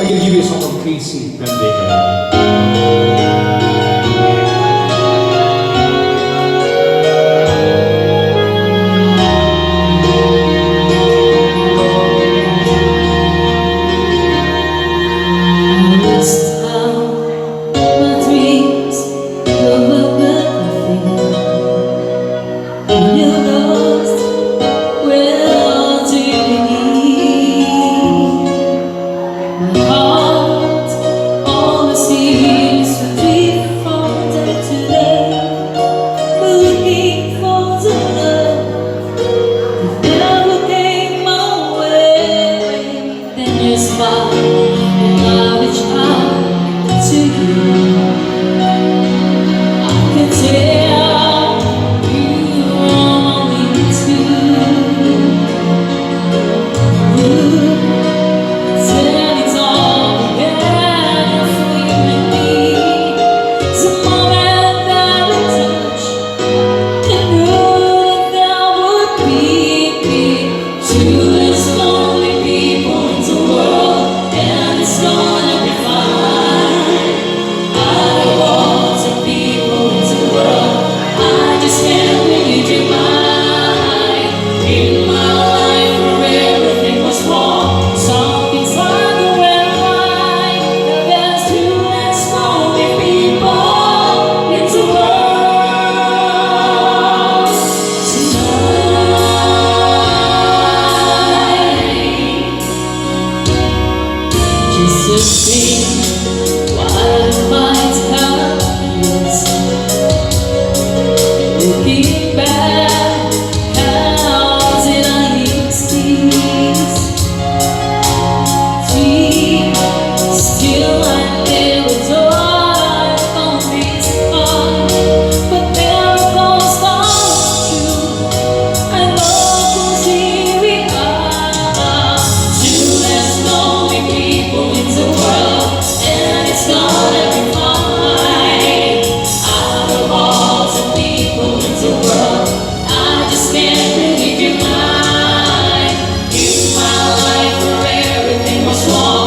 I'm gonna give you a song from Casey. Looking back, how did I use these? Still I never thought I'd come this far, but miracles come true. I know 'cause here we are, two less lonely people in the world, and it's gonna be fine. Out of all the people in the world, I just can't believe you're mine. In my life where everything was wrong,